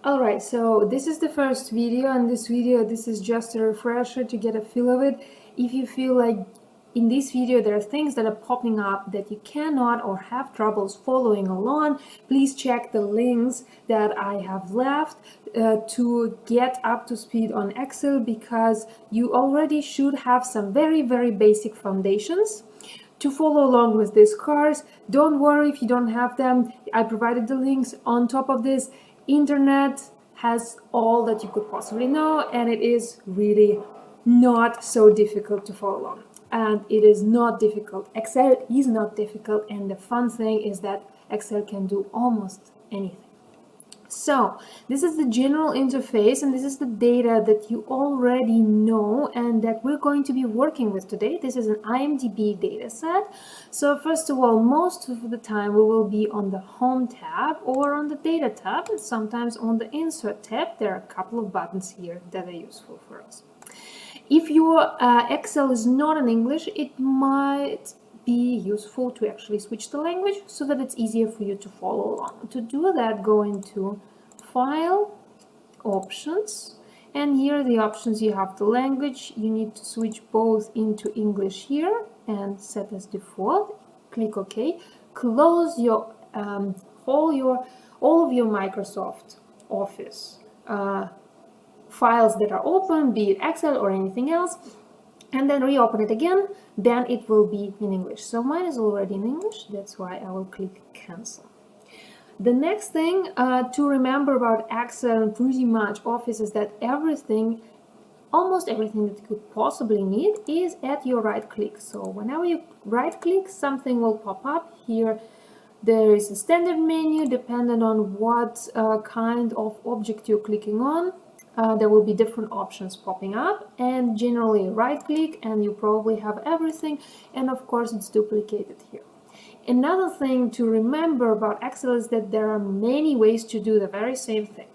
Alright, so this is the first video, and this is just a refresher to get a feel of it. If you feel like in this video there are things that are popping up that you cannot or have troubles following along, please check the links that I have left to get up to speed on Excel, because you already should have some very basic foundations to follow along with this course. Don't worry if you don't have them. I provided the links. On top of this, internet has all that you could possibly know, and it is really not so difficult to follow along. And it is not difficult. Excel is not difficult, and the fun thing is that Excel can do almost anything. So this is the general interface, and this is the data that you already know and that we're going to be working with today. This is an IMDb data set. So first of all, most of the time we will be on the Home tab or on the Data tab, and sometimes on the Insert tab. There are a couple of buttons here that are useful for us. If your Excel is not in English, it might be useful to actually switch the language so that it's easier for you to follow along. To do that, go into File, Options, and here are the options. You have the language. You need to switch both into English here and set as default. Click OK. Close your all of your Microsoft Office files that are open, be it Excel or anything else, and then reopen it again. Then it will be in English. So mine is already in English, that's why I will click cancel. The next thing to remember about Excel and pretty much Office is that almost everything that you could possibly need is at your right click. So whenever you right click, something will pop up here. There is a standard menu depending on what kind of object you're clicking on. There will be different options popping up, and generally right click and you probably have everything, and of course it's duplicated here. Another thing to remember about Excel is that there are many ways to do the very same thing.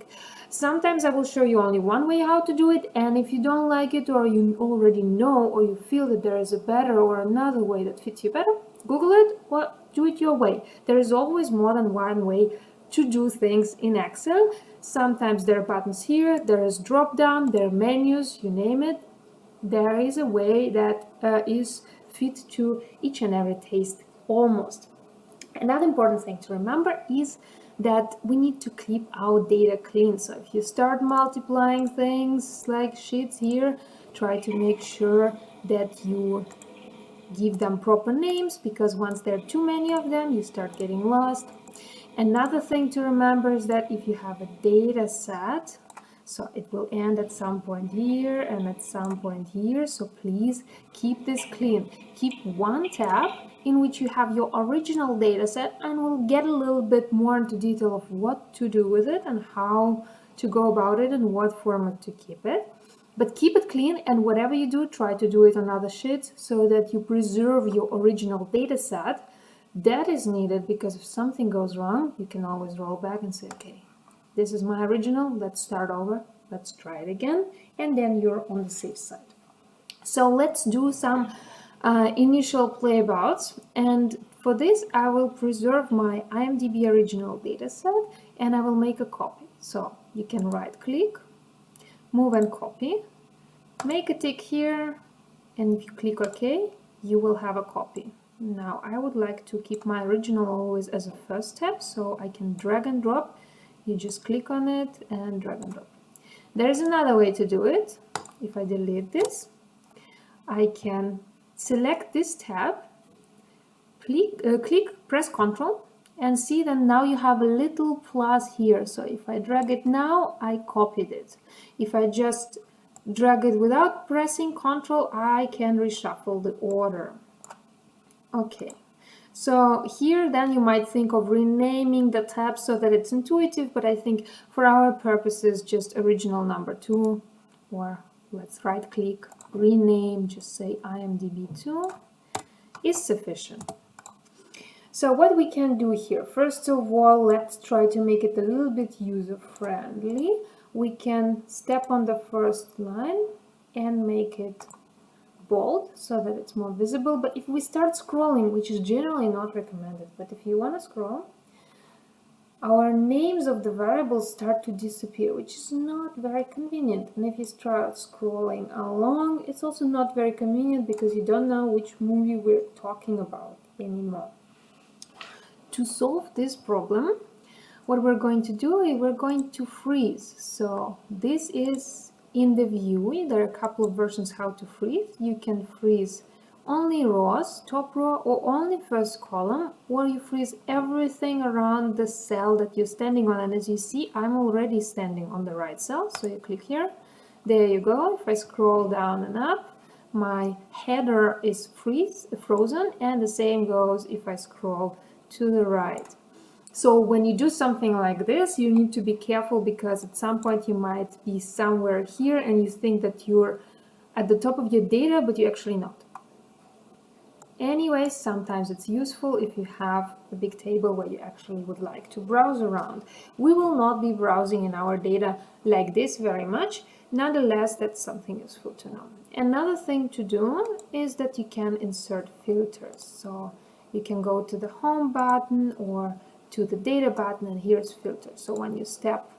Sometimes I will show you only one way how to do it, and if you don't like it, or you already know, or you feel that there is a better or another way that fits you better, Google it or do it your way. There is always more than one way to do things in Excel. Sometimes there are buttons here, there is drop down, there are menus, you name it. There is a way that is fit to each and every taste almost. Another important thing to remember is that we need to keep our data clean. So if you start multiplying things like sheets here, try to make sure that you give them proper names, because once there are too many of them, you start getting lost. Another thing to remember is that if you have a data set, so it will end at some point here and at some point here, so please keep this clean. Keep one tab in which you have your original data set, and we'll get a little bit more into detail of what to do with it and how to go about it and what format to keep it. But keep it clean, and whatever you do, try to do it on other sheets so that you preserve your original data set. That is needed, because if something goes wrong, you can always roll back and say, okay, this is my original, let's start over, let's try it again, and then you're on the safe side. So let's do some initial playabouts, and for this I will preserve my IMDb original data set, and I will make a copy. So you can right click, move and copy, make a tick here, and if you click OK, you will have a copy. Now I would like to keep my original always as a first step, so I can drag and drop. You just click on it and drag and drop. There's another way to do it. If I delete this, I can select this tab, press Ctrl, and see that now you have a little plus here. So if I drag it now, I copied it. If I just drag it without pressing Ctrl, I can reshuffle the order. Okay, so here then you might think of renaming the tab so that it's intuitive, but I think for our purposes just original number 2, or let's right click, rename, just say IMDb2 is sufficient. So what we can do here, first of all, let's try to make it a little bit user-friendly. We can step on the first line and make it bold so that it's more visible. But if we start scrolling, which is generally not recommended, but if you want to scroll, our names of the variables start to disappear, which is not very convenient. And if you start scrolling along, it's also not very convenient because you don't know which movie we're talking about anymore. To solve this problem, what we're going to do is we're going to freeze. So this is in the view. There are a couple of versions how to freeze. You can freeze only rows, top row, or only first column, or you freeze everything around the cell that you're standing on. And as you see, I'm already standing on the right cell, so you click here. There you go. If I scroll down and up, my header is frozen, and the same goes if I scroll to the right. So when you do something like this, you need to be careful because at some point you might be somewhere here and you think that you're at the top of your data, but you're actually not. Anyway, sometimes it's useful if you have a big table where you actually would like to browse around. We will not be browsing in our data like this very much. Nonetheless, that's something useful to know. Another thing to do is that you can insert filters. So you can go to the home button or to the data button, and here's filter. So when you step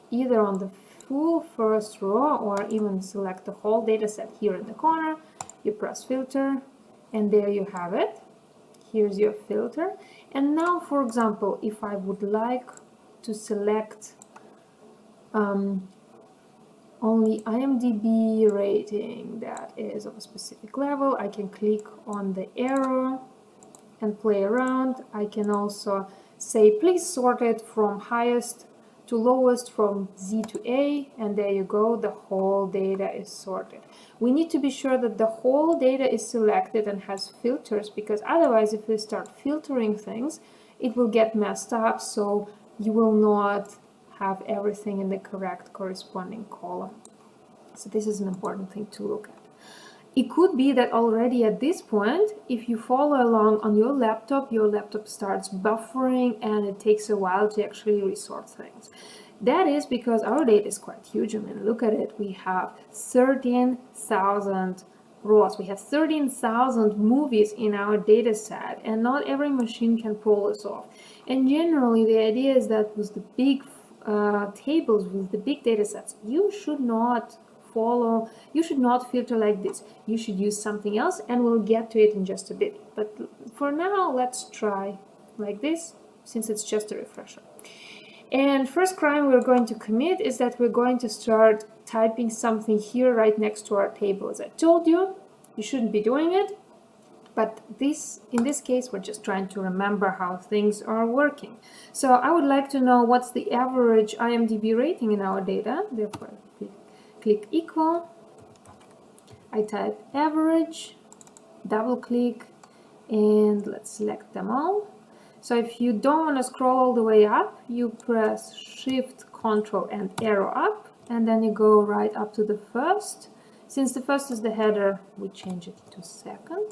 either on the full first row or even select the whole data set here in the corner, you press filter. And there you have it. Here's your filter. And now, for example, if I would like to select only IMDb rating that is of a specific level, I can click on the arrow and play around. I can also say, please sort it from highest to lowest, from Z to A, and there you go, the whole data is sorted. We need to be sure that the whole data is selected and has filters, because otherwise if we start filtering things, it will get messed up, so you will not have everything in the correct corresponding column. So this is an important thing to look at. It could be that already at this point, if you follow along on your laptop starts buffering and it takes a while to actually resort things. That is because our data is quite huge. I mean, look at it. We have 13,000 rows. We have 13,000 movies in our data set, and not every machine can pull this off. And generally, the idea is that with the big tables, with the big data sets, you should not filter like this. You should use something else, and we'll get to it in just a bit. But for now, let's try like this, since it's just a refresher. And first crime we're going to commit is that we're going to start typing something here right next to our table. As I told you, you shouldn't be doing it, but in this case, we're just trying to remember how things are working. So I would like to know what's the average IMDb rating in our data. Therefore, click equal, I type average, double click, and let's select them all. So if you don't want to scroll all the way up, you press Shift, Control, and arrow up, and then you go right up to the first. Since the first is the header, we change it to second.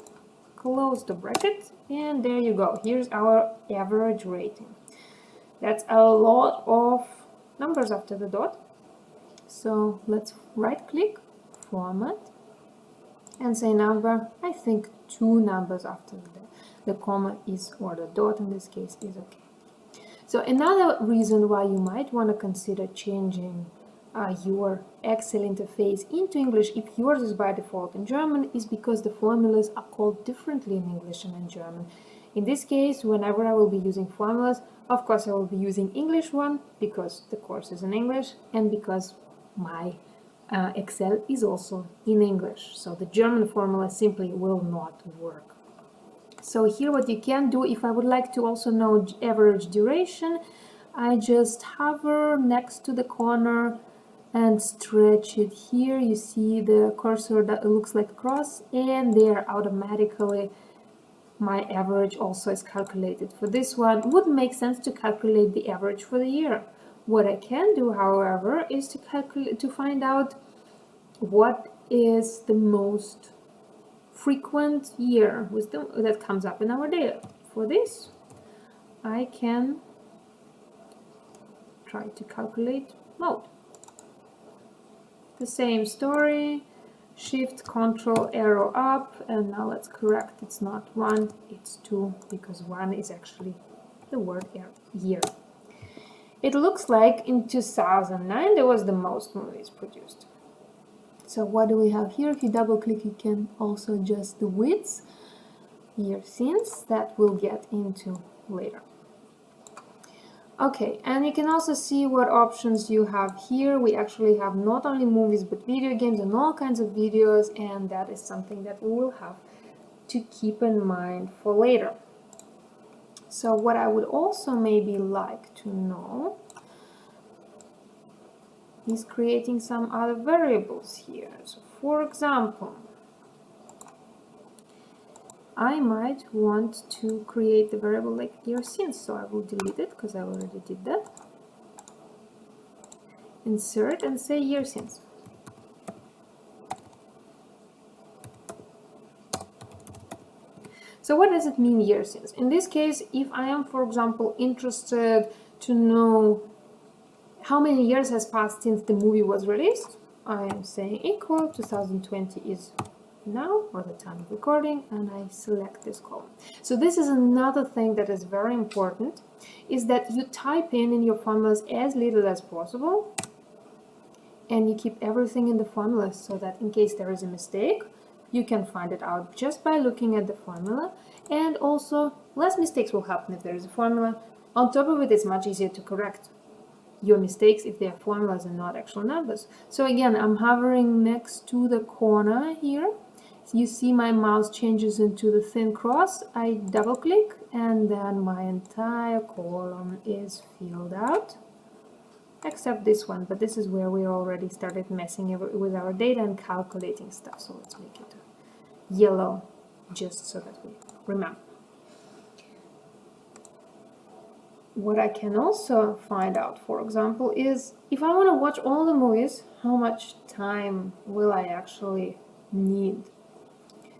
Close the bracket, and there you go. Here's our average rating. That's a lot of numbers after the dot. So let's right-click, Format, and say number. I think 2 numbers after the comma is, or the dot in this case, is okay. So another reason why you might want to consider changing your Excel interface into English, if yours is by default in German, is because the formulas are called differently in English and in German. In this case, whenever I will be using formulas, of course I will be using English one, because the course is in English, and because my Excel is also in English. So the German formula simply will not work. So here what you can do, if I would like to also know average duration, I just hover next to the corner and stretch it here. You see the cursor that looks like a cross, and there automatically my average also is calculated. For this one, it wouldn't make sense to calculate the average for the year. What I can do, however, is to find out what is the most frequent year that comes up in our data. For this, I can try to calculate mode. The same story, Shift, Control, arrow up, and now let's correct. It's not 1, it's 2, because 1 is actually the word year. it looks like in 2009 there was the most movies produced. So what do we have here? If you double click, you can also adjust the widths, year since, that we'll get into later. Okay, and you can also see what options you have here. We actually have not only movies but video games and all kinds of videos, and that is something that we will have to keep in mind for later. So what I would also maybe like to know is creating some other variables here. So for example, I might want to create the variable like year since, so I will delete it because I already did that. Insert and say year since. So what does it mean year since? In this case, if I am, for example, interested to know how many years has passed since the movie was released, I am saying equal 2020 is now, or the time of recording, and I select this column. So this is another thing that is very important, is that you type in your formulas as little as possible, and you keep everything in the formula so that in case there is a mistake, you can find it out just by looking at the formula, and also less mistakes will happen if there is a formula. On top of it, it's much easier to correct your mistakes if they are formulas and not actual numbers. So again, I'm hovering next to the corner here. You see my mouse changes into the thin cross. I double click and then my entire column is filled out, except this one, but this is where we already started messing with our data and calculating stuff. So let's make it yellow just so that we remember. What I can also find out, for example, is if I want to watch all the movies, how much time will I actually need?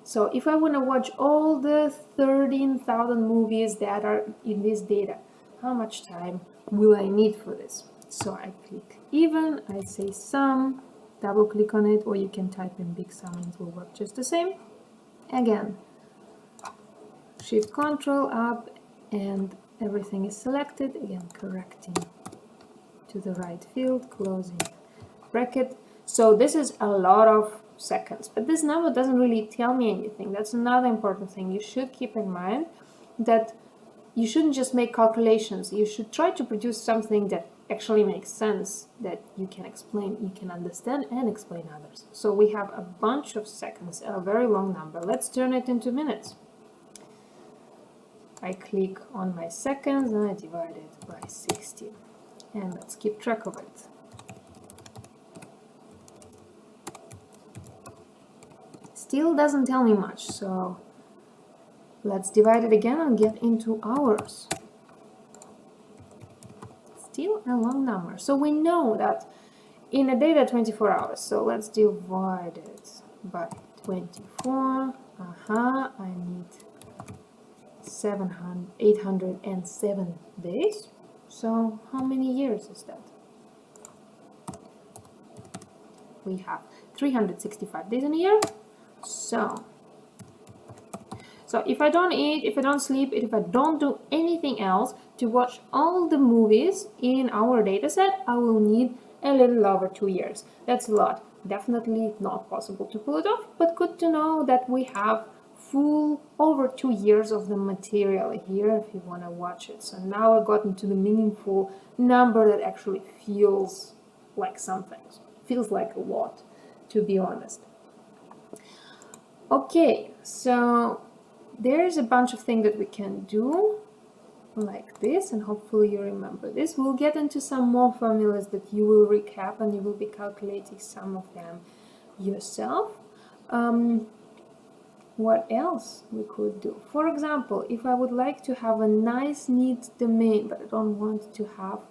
So if I want to watch all the 13,000 movies that are in this data, how much time will I need for this? So I click even, I say sum, double click on it, or you can type in big sum and it will work just the same. Again, Shift Control up and everything is selected, again correcting to the right field, closing bracket. So this is a lot of seconds, but this number doesn't really tell me anything. That's another important thing. You should keep in mind that you shouldn't just make calculations. You should try to produce something that actually makes sense, that you can explain, you can understand and explain others. So we have a bunch of seconds, a very long number. Let's turn it into minutes. I click on my seconds and I divide it by 60. And let's keep track of it. Still doesn't tell me much, so let's divide it again and get into hours. Still a long number. So we know that in a day there are 24 hours. So let's divide it by 24. I need 807 days. So how many years is that? We have 365 days in a year. So if I don't eat, if I don't sleep, if I don't do anything else to watch all the movies in our dataset, I will need a little over 2 years. That's a lot. Definitely not possible to pull it off, but good to know that we have full over 2 years of the material here if you want to watch it. So now I got into the meaningful number that actually feels like something. Feels like a lot, to be honest. Okay, so there's a bunch of things that we can do like this, and hopefully you remember this. We'll get into some more formulas that you will recap and you will be calculating some of them yourself. What else we could do? For example, if I would like to have a nice neat domain, but I don't want to have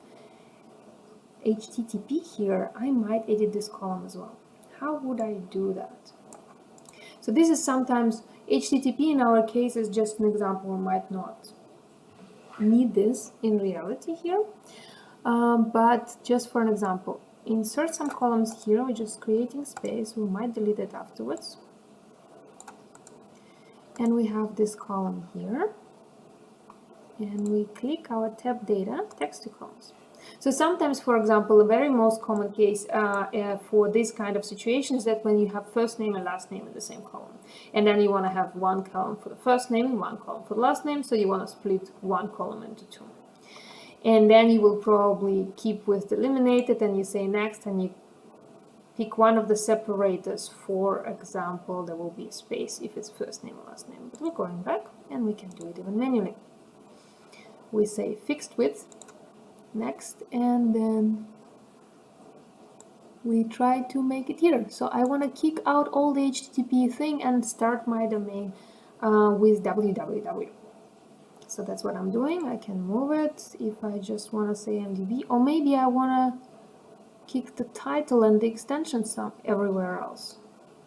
HTTP here, I might edit this column as well. How would I do that? So this is sometimes HTTP in our case is just an example. We might not need this in reality here, but just for an example, insert some columns here. We're just creating space. We might delete it afterwards. And we have this column here, and we click our tab data, text to columns. So sometimes, for example, the very most common case for this kind of situation is that when you have first name and last name in the same column, and then you want to have one column for the first name and one column for the last name, so you want to split one column into two. And then you will probably keep with eliminated, and you say next, and you pick one of the separators. For example, there will be a space if it's first name or last name. But we're going back, and we can do it even manually. We say fixed width, next, and then we try to make it here. So I want to kick out all the HTTP thing and start my domain with www. So that's what I'm doing. I can move it if I just want to say MDB, or maybe I want to kick the title and the extensions up everywhere else,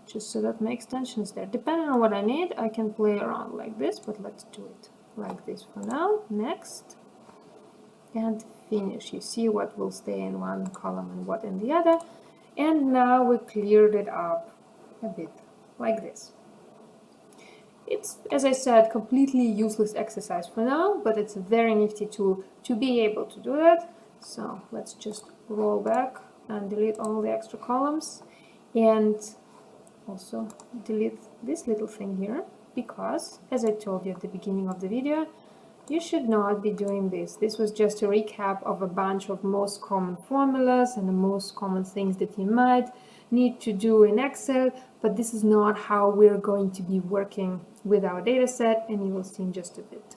just so that my extension is there. Depending on what I need, I can play around like this, but let's do it like this for now. Next, and finish. You see what will stay in one column and what in the other. And now we cleared it up a bit like this. It's, as I said, completely useless exercise for now, but it's a very nifty tool to be able to do that. So let's just roll back and delete all the extra columns, and also delete this little thing here, because, as I told you at the beginning of the video, you should not be doing this. This was just a recap of a bunch of most common formulas and the most common things that you might need to do in Excel, but this is not how we're going to be working with our data set, and you will see in just a bit.